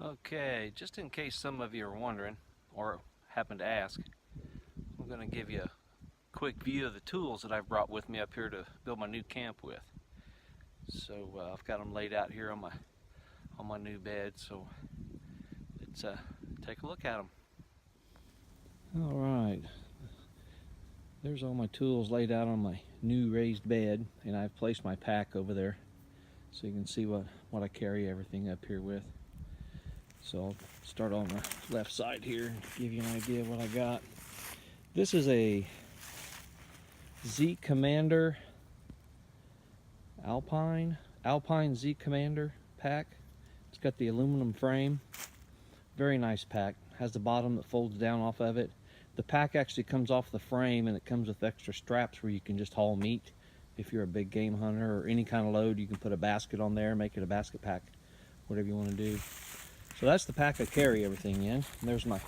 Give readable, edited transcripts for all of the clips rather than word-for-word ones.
Okay, just in case some of you are wondering or happen to ask, I'm going to give you a quick view of the tools that I've brought with me up here to build my new camp with. So I've got them laid out here on my new bed, so let's take a look at them. All right, there's all my tools laid out on my new raised bed, and I've placed my pack over there so you can see what I carry everything up here with. So I'll start on the left side here and give you an idea of what I got. This is a Z Commander Alpine Z Commander pack. It's got the aluminum frame. Very nice pack. Has the bottom that folds down off of it. The pack actually comes off the frame, and it comes with extra straps where you can just haul meat. If you're a big game hunter or any kind of load, you can put a basket on there, make it a basket pack, whatever you want to do. So that's the pack I carry everything in. And there's my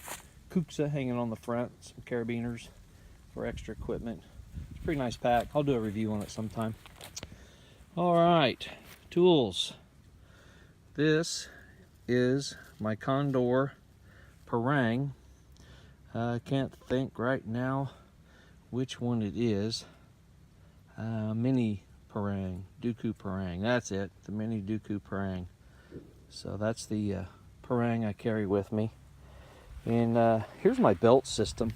Kuxa hanging on the front, some carabiners for extra equipment. It's a pretty nice pack. I'll do a review on it sometime. All right, tools. This is my Condor Parang. I can't think right now which one it is. Mini Parang, Dooku Parang. That's it, the Mini Dooku Parang. So that's the Parang I carry with me. And here's my belt system.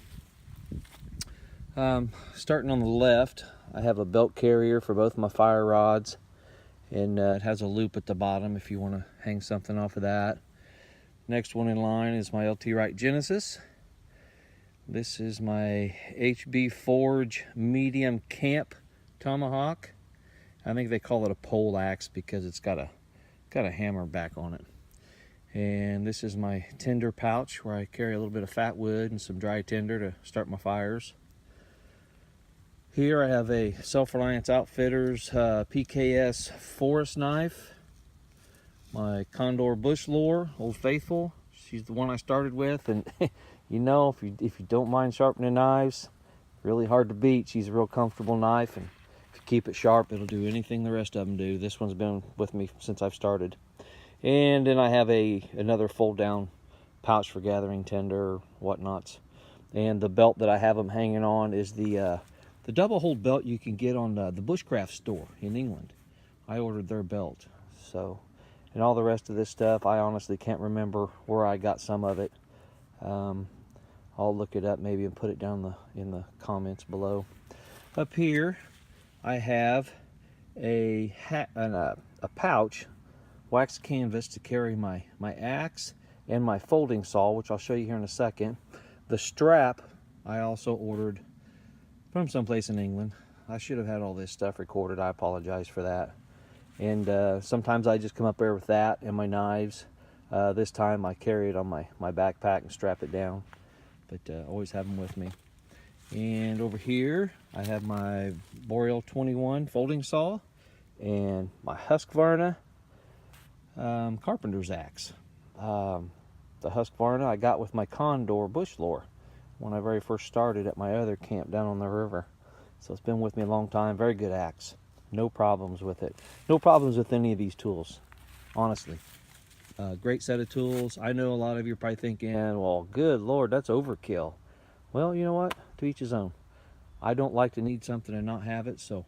Starting on the left, I have a belt carrier for both my fire rods, and it has a loop at the bottom if you want to hang something off of that. Next one in line is my LT Wright Genesis. This is my HB Forge medium camp tomahawk. I think they call it a pole axe because it's got a hammer back on it. And this is my tinder pouch where I carry a little bit of fat wood and some dry tinder to start my fires. Here I have a Self-Reliance Outfitters PKS forest knife. My Condor Bush Lore, Old Faithful. She's the one I started with, and you know, if you don't mind sharpening knives, really hard to beat. She's a real comfortable knife, and if you keep it sharp, it'll do anything the rest of them do. This one's been with me since I've started. And then I have another fold-down pouch for gathering tinder or whatnots. And the belt that I have them hanging on is the double-hold belt you can get on the Bushcraft store in England. I ordered their belt. So, and all the rest of this stuff, I honestly can't remember where I got some of it. I'll look it up maybe and put it down in the comments below. Up here, I have a pouch, wax canvas to carry my axe and my folding saw, which I'll show you here in a second. The strap I also ordered from someplace in England. I should have had all this stuff recorded. I apologize for that. And sometimes I just come up there with that and my knives. This time I carry it on my backpack and strap it down, but always have them with me. And over here I have my Boreal 21 folding saw and my Husqvarna carpenter's axe. The Husqvarna I got with my Condor Bush Lore when I very first started at my other camp down on the river. So it's been with me a long time. Very good axe. No problems with it. No problems with any of these tools, honestly. Great set of tools. I know a lot of you are probably thinking, well, good Lord, that's overkill. Well, you know what? To each his own. I don't like to need something and not have it, so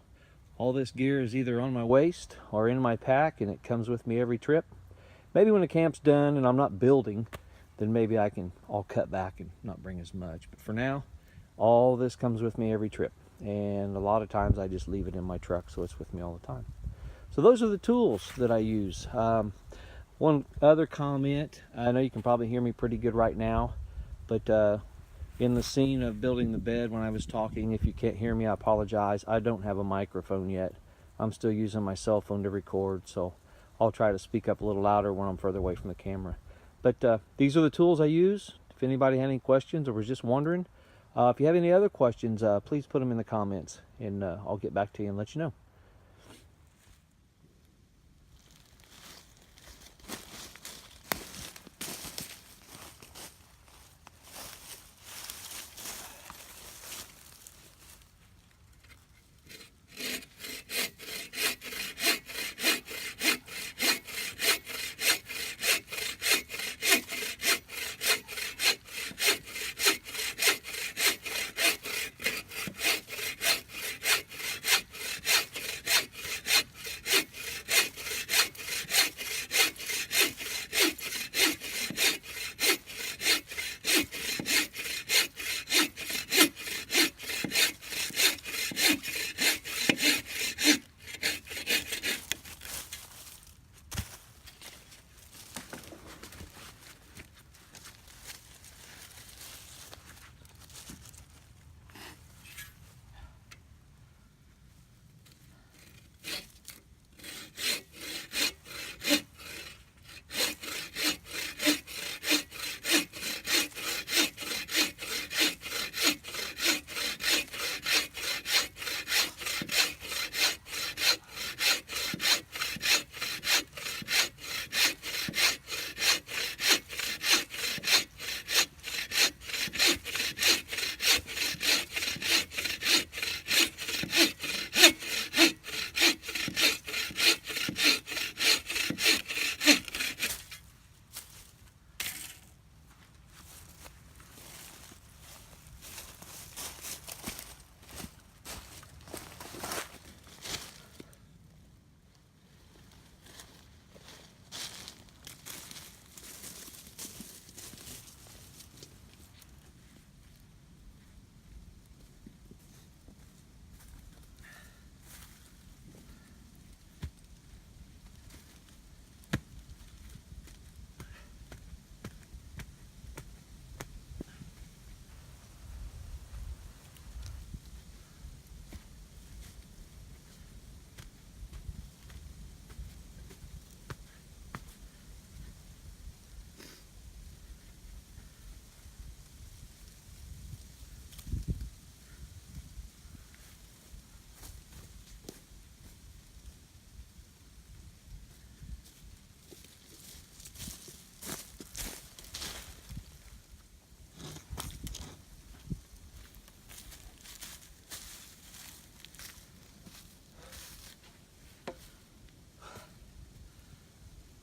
all this gear is either on my waist or in my pack, and it comes with me every trip. Maybe when the camp's done and I'm not building, then maybe I'll cut back and not bring as much. But for now, all this comes with me every trip. And a lot of times I just leave it in my truck so it's with me all the time. So those are the tools that I use. One other comment, I know you can probably hear me pretty good right now, but in the scene of building the bed when I was talking, if you can't hear me, I apologize. I don't have a microphone yet. I'm still using my cell phone to record, so I'll try to speak up a little louder when I'm further away from the camera. But these are the tools I use. If anybody had any questions or was just wondering, if you have any other questions, please put them in the comments, and I'll get back to you and let you know.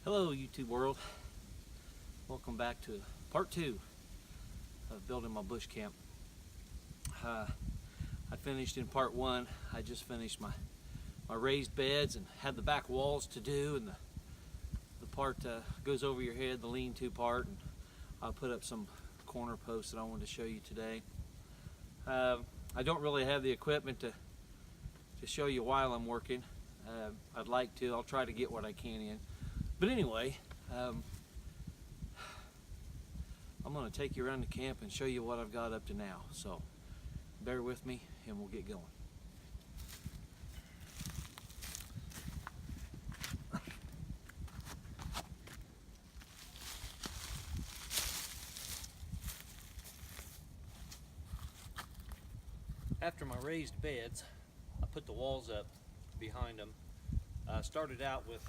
Hello YouTube world, welcome back to part 2 of building my bush camp. I finished in part 1. I just finished my raised beds and had the back walls to do, and the part goes over your head, the lean-to part, and I'll put up some corner posts that I wanted to show you today. I don't really have the equipment to show you while I'm working. I'd like to. I'll try to get what I can in. But anyway, I'm going to take you around the camp and show you what I've got up to now. So bear with me and we'll get going. After my raised beds, I put the walls up behind them. Started out with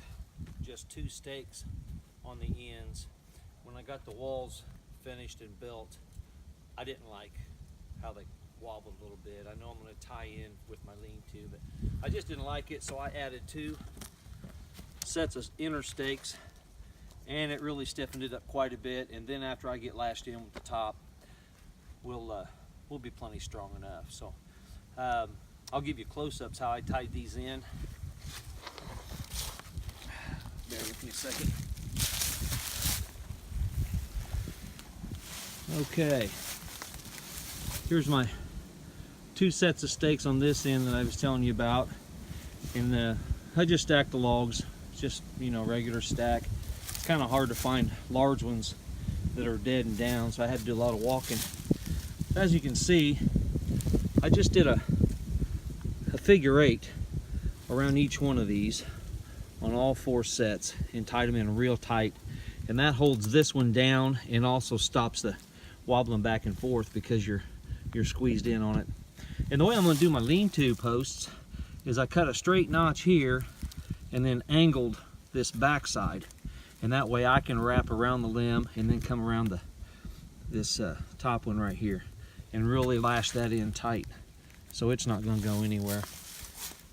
just 2 stakes on the ends. When I got the walls finished and built, I didn't like how they wobbled a little bit. I know I'm going to tie in with my lean-to, but I just didn't like it, so I added 2 sets of inner stakes, and it really stiffened it up quite a bit. And then after I get lashed in with the top, we'll be plenty strong enough. So I'll give you close-ups how I tied these in. Bear with me a second. Okay, here's my 2 sets of stakes on this end that I was telling you about. And I just stacked the logs, just, you know, regular stack. It's kind of hard to find large ones that are dead and down, so I had to do a lot of walking. As you can see, I just did a figure 8 around each one of these on all 4 sets and tied them in real tight, and that holds this one down and also stops the wobbling back and forth because you're squeezed in on it. And the way I'm going to do my lean-to posts is I cut a straight notch here and then angled this backside, and that way I can wrap around the limb and then come around this top one right here and really lash that in tight so it's not going to go anywhere.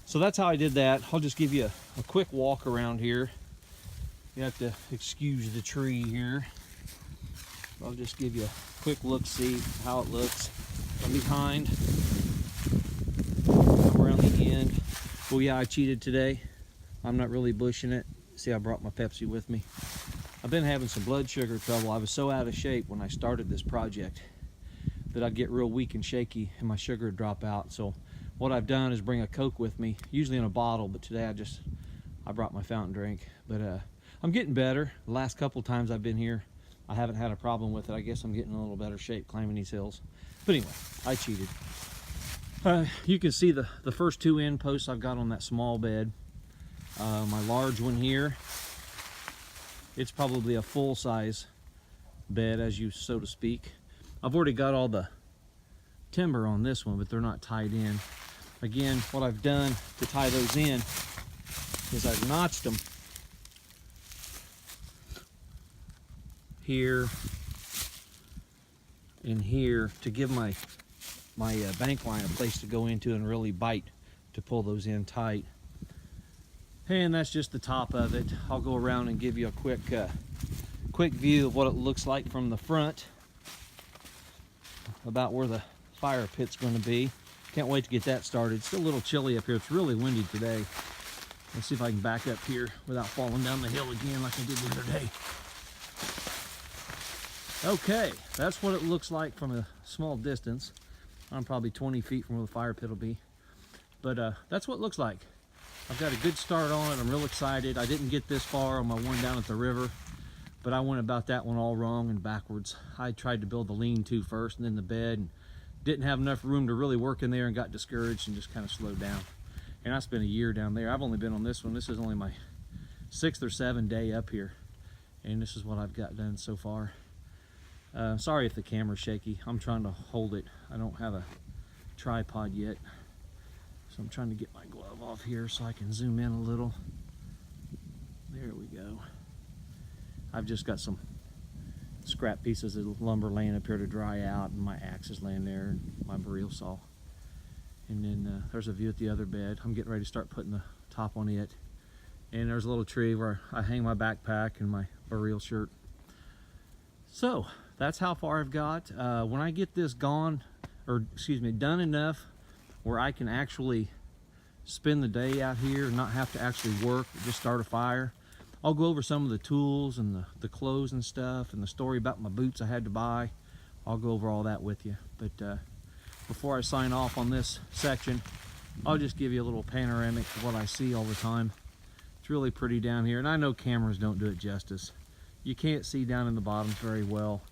So that's how I did that. I'll just give you a quick walk around here. You have to excuse the tree here. I'll just give you a quick look-see how it looks from behind. Come around the end. Oh yeah, I cheated today. I'm not really bushing it. See, I brought my Pepsi with me. I've been having some blood sugar trouble. I was so out of shape when I started this project that I'd get real weak and shaky and my sugar would drop out. So what I've done is bring a Coke with me, usually in a bottle, but today I brought my fountain drink. But I'm getting better. The last couple times I've been here, I haven't had a problem with it. I guess I'm getting in a little better shape climbing these hills. But anyway, I cheated. You can see the first 2 end posts I've got on that small bed. My large one here, it's probably a full-size bed, as you so to speak. I've already got all the timber on this one, but they're not tied in. Again, what I've done to tie those in is I've notched them here and here to give my bank line a place to go into and really bite to pull those in tight. And that's just the top of it. I'll go around and give you a quick view of what it looks like from the front, about where the fire pit's going to be. Can't wait to get that started. It's still a little chilly up here. It's really windy today. Let's see if I can back up here without falling down the hill again like I did the other day. Okay, that's what it looks like from a small distance. I'm probably 20 feet from where the fire pit will be. But that's what it looks like. I've got a good start on it. I'm real excited. I didn't get this far on my one down at the river, but I went about that one all wrong and backwards. I tried to build the lean-to first and then the bed, and didn't have enough room to really work in there and got discouraged and just kind of slowed down. And I spent a year down there. I've only been on this one. This is only my 6th or 7th day up here, and this is what I've got done so far. Sorry if the camera's shaky. I'm trying to hold it. I don't have a tripod yet, so I'm trying to get my glove off here so I can zoom in a little. There we go. I've just got some scrap pieces of lumber laying up here to dry out, and my axe is laying there, and my reel saw. And then there's a view at the other bed. I'm getting ready to start putting the top on it, And there's a little tree where I hang my backpack and my burial shirt. So that's how far I've got. When I get this done enough where I can actually spend the day out here and not have to actually work, just start a fire, I'll go over some of the tools and the clothes and stuff and the story about my boots I had to buy. I'll go over all that with you. But before I sign off on this section, I'll just give you a little panoramic of what I see all the time. It's really pretty down here, and I know cameras don't do it justice. You can't see down in the bottoms very well,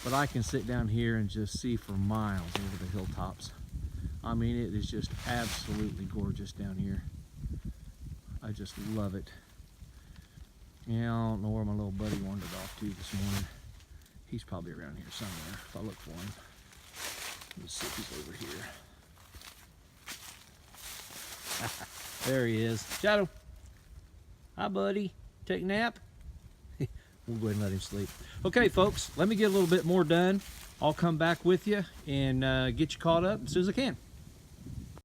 but I can sit down here and just see for miles over the hilltops. I mean, it is just absolutely gorgeous down here. I just love it. Yeah, I don't know where my little buddy wandered off to this morning. He's probably around here somewhere if I look for him. Let's see if he's over here. There he is. Shadow. Hi, buddy. Take a nap? We'll go ahead and let him sleep. Okay, folks, let me get a little bit more done. I'll come back with you and get you caught up as soon as I can.